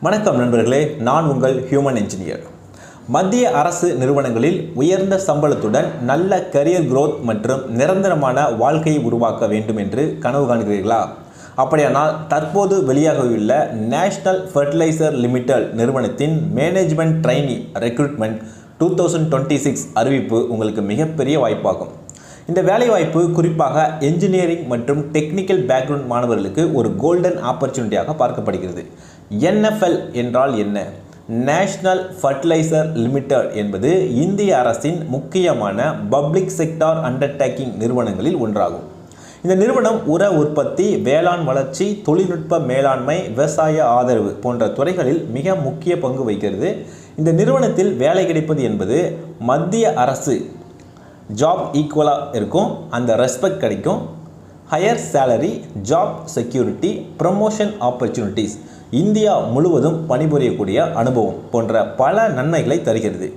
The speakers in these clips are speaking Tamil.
வணக்கம் நண்பர்களே, நான் உங்கள் ஹியூமன் இன்ஜினியர். மத்திய அரசு நிறுவனங்களில் உயர்ந்த சம்பளத்துடன் நல்ல கரியர் growth மற்றும் நிரந்தரமான வாழ்க்கையை உருவாக்க வேண்டும் என்று கனவு காண்கிறீர்களா? அப்படியானால் தற்போது வெளியாகியுள்ள நேஷனல் ஃபெர்டிலைசர் லிமிடெட் நிறுவனத்தின் மேனேஜ்மெண்ட் ட்ரெயினி ரெக்ரூட்மெண்ட் 2026 அறிவிப்பு உங்களுக்கு மிகப்பெரிய வாய்ப்பாகும். இந்த வேலைவாய்ப்பு குறிப்பாக என்ஜினியரிங் மற்றும் டெக்னிக்கல் பேக்ரவுண்ட் மாணவர்களுக்கு ஒரு கோல்டன் ஆப்பர்ச்சுனிட்டியாக பார்க்கப்படுகிறது. NFL என்றால் என்ன? நேஷனல் ஃபெர்டிலைசர் லிமிடெட் என்பது இந்திய அரசின் முக்கியமான பப்ளிக் செக்டார் அண்டர்டேக்கிங் நிறுவனங்களில் ஒன்றாகும். இந்த நிறுவனம் உர உற்பத்தி, வேளாண் வளர்ச்சி, தொழில்நுட்ப மேலாண்மை, விவசாய ஆதரவு போன்ற துறைகளில் மிக முக்கிய பங்கு வகிக்கிறது. இந்த நிறுவனத்தில் வேலை கிடைப்பது என்பது மத்திய அரசு ஜாப் ஈக்குவலாக இருக்கும், அந்த ரெஸ்பெக்ட் கிடைக்கும், higher salary, job security, promotion opportunities, India முழுவதும் பணிபுரியக்கூடிய அனுபவம் போன்ற பல நன்மைகளை தருகிறது.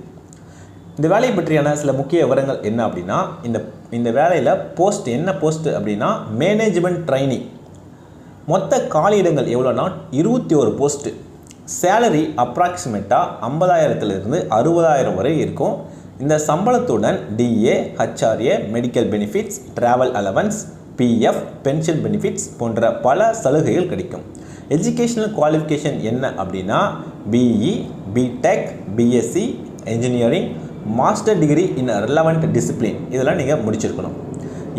இந்த வேலையை பற்றியான சில முக்கிய விவரங்கள் என்ன அப்படின்னா, இந்த வேலையில் என்ன போஸ்ட் அப்படின்னா மேனேஜ்மெண்ட் ட்ரைனி. மொத்த காலியிடங்கள் எவ்வளோனா 21 போஸ்ட்டு. சேலரி அப்ராக்சிமேட்டாக 50,000 60,000 வரை இருக்கும். இந்த சம்பளத்துடன் DA, HRA, medical benefits, travel allowance, PF, pension benefits போன்ற பல சலுகைகள் கிடைக்கும். எஜுகேஷனல் குவாலிஃபிகேஷன் என்ன அப்படின்னா BE, BTech, BSc, engineering, master degree in relevant discipline இதெல்லாம் நீங்கள் முடிச்சிருக்கணும்.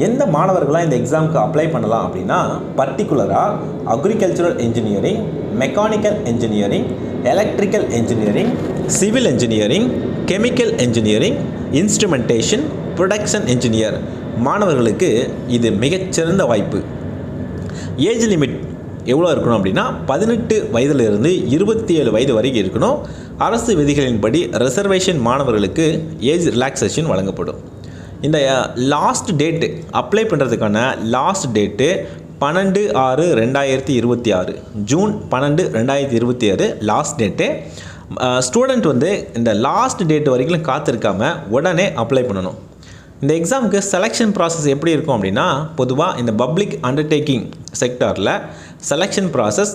எந்த மாணவர்களாக இந்த எக்ஸாமுக்கு அப்ளை பண்ணலாம் அப்படின்னா பர்டிகுலராக agricultural engineering, mechanical engineering, electrical engineering, civil engineering, chemical engineering, instrumentation, production engineer மாணவர்களுக்கு இது மிகச்சிறந்த வாய்ப்பு. ஏஜ் லிமிட் எவ்வளோ இருக்கணும் அப்படின்னா 18 வயதிலிருந்து 27 வயது வரைக்கும் இருக்கணும். அரசு விதிகளின்படி ரிசர்வேஷன் மாணவர்களுக்கு ஏஜ் ரிலாக்ஸேஷன் வழங்கப்படும். இந்த லாஸ்ட் டேட்டு அப்ளை பண்ணுறதுக்கான last date 12/6/2026, June 12, 2026 last date. Student இந்த லாஸ்ட் டேட் வரைக்கும் காத்திருக்காமல் உடனே அப்ளை பண்ணணும். இந்த எக்ஸாமுக்கு செலெக்ஷன் ப்ராசஸ் எப்படி இருக்கும் அப்படின்னா, பொதுவாக இந்த பப்ளிக் அண்டர்டேக்கிங் செக்டாரில் selection process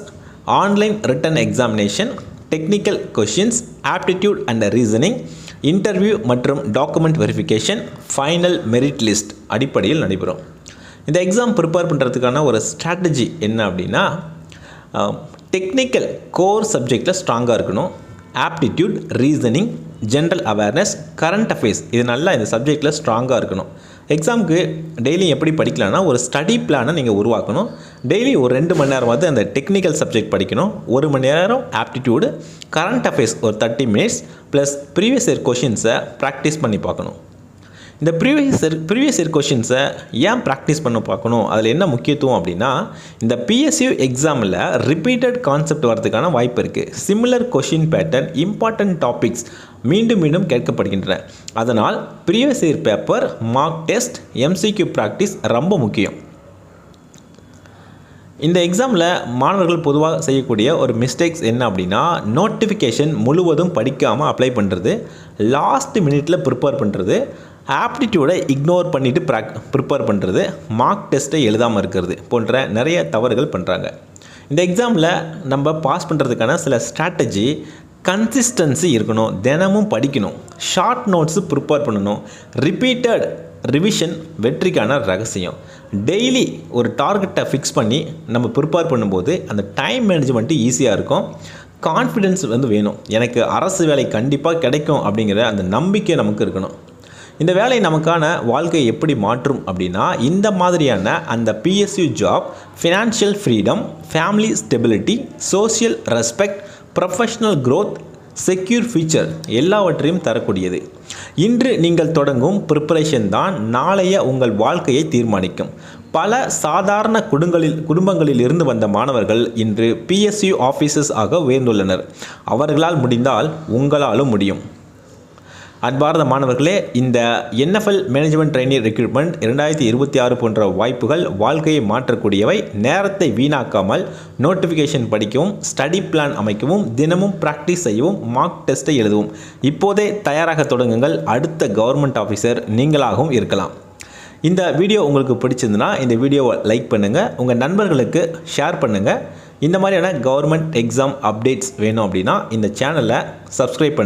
online written examination, technical questions, aptitude and reasoning, interview மற்றும் document verification, final merit list அடிப்படையில் நடைபெறும். இந்த எக்ஸாம் ப்ரிப்பேர் பண்ணுறதுக்கான ஒரு ஸ்ட்ராட்டஜி என்ன அப்படின்னா, டெக்னிக்கல் கோர் சப்ஜெக்டில் ஸ்ட்ராங்காக இருக்கணும். Aptitude, reasoning, general awareness, current affairs இது நல்லா இந்த சப்ஜெக்டில் ஸ்ட்ராங்காக இருக்கணும். எக்ஸாமுக்கு டெய்லி எப்படி படிக்கலாம்னா ஒரு ஸ்டடி பிளானை நீங்கள் உருவாக்கணும். டெய்லி ஒரு 2 மணி நேரமாவது அந்த டெக்னிக்கல் சப்ஜெக்ட் படிக்கணும். 1 மணி நேரம் ஆப்டிடியூடு, கரண்ட் அஃபேர்ஸ் ஒரு 30 மினிட்ஸ் ப்ளஸ் ப்ரீவியஸ் இயர் கொஷின்ஸை ப்ராக்டிஸ் பண்ணி பார்க்கணும். இந்த ப்ரீவியஸ் இயர் கொஷின்ஸை ஏன் ப்ராக்டிஸ் பண்ண பார்க்கணும், அதில் என்ன முக்கியத்துவம் அப்படின்னா, இந்த PSU எக்ஸாமில் ரிப்பீட்டட் கான்செப்ட் வரதுக்கான வாய்ப்பு இருக்குது. Similar question pattern, important topics மீண்டும் மீண்டும் கேட்கப்படுகின்றன. அதனால் previous year paper, mark test, MCQ practice ரொம்ப முக்கியம். இந்த எக்ஸாமில் மாணவர்கள் பொதுவாக செய்யக்கூடிய ஒரு மிஸ்டேக்ஸ் என்ன அப்படின்னா, நோட்டிஃபிகேஷன் முழுவதும் படிக்காமல் அப்ளை பண்ணுறது, லாஸ்ட் மினிட்டில் ப்ரிப்பேர் பண்ணுறது, ஆப்டிடியூடை இக்னோர் பண்ணிவிட்டு ப்ரிப்பேர் பண்ணுறது, மார்க் டெஸ்ட்டை எழுதாமல் இருக்கிறது போன்ற நிறைய தவறுகள் பண்ணுறாங்க. இந்த எக்ஸாமில் நம்ம பாஸ் பண்ணுறதுக்கான சில ஸ்ட்ராட்டஜி, கன்சிஸ்டன்சி இருக்கணும், தினமும் படிக்கணும், ஷார்ட் நோட்ஸு ப்ரிப்பேர் பண்ணணும், ரிப்பீட்டட் ரிவிஷன் வெற்றிக்கான ரகசியம். டெய்லி ஒரு டார்கெட்டை ஃபிக்ஸ் பண்ணி நம்ம ப்ரிப்பேர் பண்ணும்போது அந்த டைம் மேனேஜ்மெண்ட்டு ஈஸியாக இருக்கும். கான்ஃபிடென்ஸ் வேணும், எனக்கு அரசு வேலை கண்டிப்பாக கிடைக்கும் அப்படிங்கிற அந்த நம்பிக்கை நமக்கு இருக்கணும். இந்த வேலை நமக்கான வாழ்க்கையை எப்படி மாற்றும் அப்படின்னா, இந்த மாதிரியான அந்த PSU job financial freedom, family stability, social respect, professional growth, secure future எல்லாவற்றையும் தரக்கூடியது. இன்று நீங்கள் தொடங்கும் ப்ரிப்பரேஷன் தான் நாளைய உங்கள் வாழ்க்கையை தீர்மானிக்கும். பல சாதாரண குடும்பங்களில் இருந்து வந்த மாணவர்கள் இன்று PSU ஆஃபீஸர்ஸ் ஆக உயர்ந்துள்ளனர். அவர்களால் முடிந்தால் உங்களாலும் முடியும். அன்பார்ந்த மாணவர்களே, இந்த NFL மேனேஜ்மெண்ட் ட்ரெயினி ரெக்ரூட்மெண்ட் 2026 போன்ற வாய்ப்புகள் வாழ்க்கையை மாற்றக்கூடியவை. நேரத்தை வீணாக்காமல் நோட்டிஃபிகேஷன் படிக்கவும், ஸ்டடி பிளான் அமைக்கவும், தினமும் ப்ராக்டிஸ் செய்யவும், மார்க் டெஸ்ட்டை எழுதவும் இப்போதே தயாராக தொடங்குங்கள். அடுத்த கவர்மெண்ட் ஆஃபீஸர் நீங்களாகவும் இருக்கலாம். இந்த வீடியோ உங்களுக்கு பிடிச்சிருந்துன்னா இந்த வீடியோவை லைக் பண்ணுங்கள், உங்கள் நண்பர்களுக்கு ஷேர் பண்ணுங்கள். இந்த மாதிரியான கவர்மெண்ட் எக்ஸாம் அப்டேட்ஸ் வேணும் அப்படின்னா இந்த சேனலை சப்ஸ்கிரைப் பண்ணுங்கள்.